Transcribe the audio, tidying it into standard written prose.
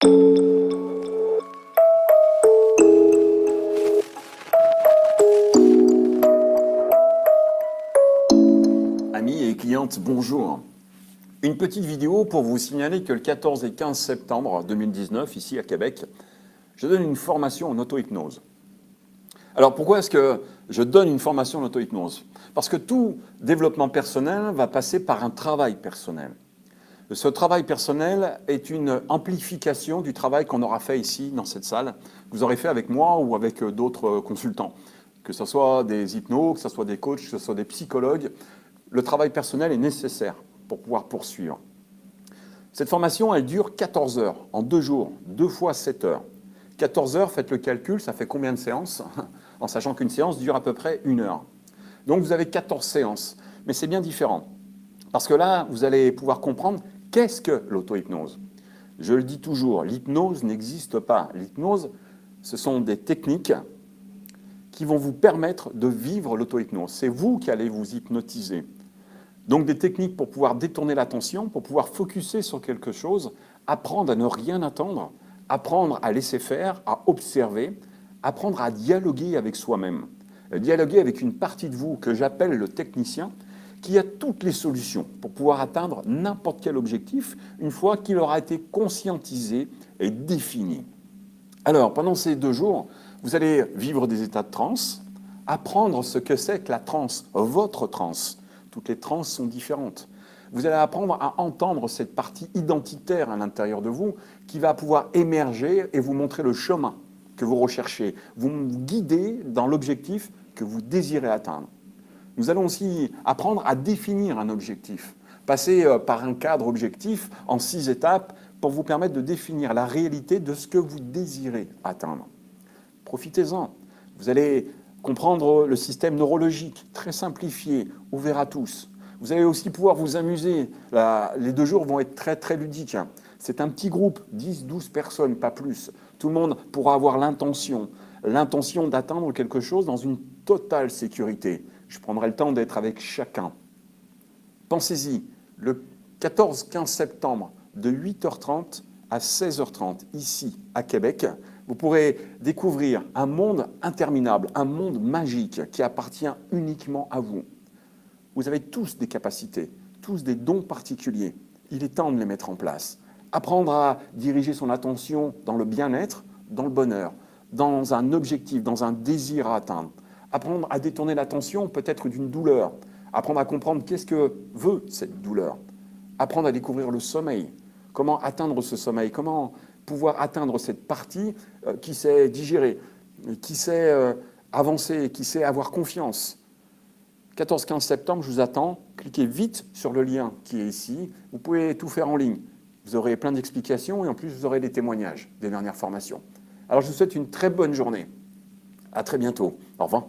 Amis et clientes, bonjour. Une petite vidéo pour vous signaler que le 14 et 15 septembre 2019, ici à Québec, je donne une formation en auto-hypnose. Alors pourquoi est-ce que je donne une formation en auto-hypnose? Parce que tout développement personnel va passer par un travail personnel. Ce travail personnel est une amplification du travail qu'on aura fait ici, dans cette salle, que vous aurez fait avec moi ou avec d'autres consultants. Que ce soit des hypnos, que ce soit des coachs, que ce soit des psychologues, le travail personnel est nécessaire pour pouvoir poursuivre. Cette formation, elle dure 14 heures, en 2 jours, 2 fois 7 heures. 14 heures, faites le calcul, ça fait combien de séances? En sachant qu'une séance dure à peu près 1 heure. Donc vous avez 14 séances, mais c'est bien différent. Parce que là, vous allez pouvoir comprendre qu'est-ce que l'auto-hypnose. Je le dis toujours, l'hypnose n'existe pas. L'hypnose, ce sont des techniques qui vont vous permettre de vivre l'auto-hypnose. C'est vous qui allez vous hypnotiser. Donc des techniques pour pouvoir détourner l'attention, pour pouvoir focuser sur quelque chose, apprendre à ne rien attendre, apprendre à laisser faire, à observer, apprendre à dialoguer avec soi-même. Dialoguer avec une partie de vous que j'appelle le technicien, qui a toutes les solutions pour pouvoir atteindre n'importe quel objectif une fois qu'il aura été conscientisé et défini. Alors, pendant ces 2 jours, vous allez vivre des états de transe, apprendre ce que c'est que la transe, votre transe. Toutes les transes sont différentes. Vous allez apprendre à entendre cette partie identitaire à l'intérieur de vous qui va pouvoir émerger et vous montrer le chemin que vous recherchez, vous guider dans l'objectif que vous désirez atteindre. Nous allons aussi apprendre à définir un objectif, passer par un cadre objectif en 6 étapes pour vous permettre de définir la réalité de ce que vous désirez atteindre. Profitez-en. Vous allez comprendre le système neurologique, très simplifié, ouvert à tous. Vous allez aussi pouvoir vous amuser. Les 2 jours vont être très, très ludiques. C'est un petit groupe, 10, 12 personnes, pas plus. Tout le monde pourra avoir l'intention d'atteindre quelque chose dans une totale sécurité. Je prendrai le temps d'être avec chacun. Pensez-y, le 14-15 septembre, de 8h30 à 16h30, ici, à Québec, vous pourrez découvrir un monde interminable, un monde magique qui appartient uniquement à vous. Vous avez tous des capacités, tous des dons particuliers. Il est temps de les mettre en place. Apprendre à diriger son attention dans le bien-être, dans le bonheur, dans un objectif, dans un désir à atteindre. Apprendre à détourner l'attention peut-être d'une douleur. Apprendre à comprendre qu'est-ce que veut cette douleur. Apprendre à découvrir le sommeil. Comment atteindre ce sommeil? Comment pouvoir atteindre cette partie qui sait digérer, qui sait avancer, qui sait avoir confiance. 14-15 septembre, je vous attends. Cliquez vite sur le lien qui est ici. Vous pouvez tout faire en ligne. Vous aurez plein d'explications et en plus, vous aurez des témoignages des dernières formations. Alors, je vous souhaite une très bonne journée. À très bientôt. Au revoir.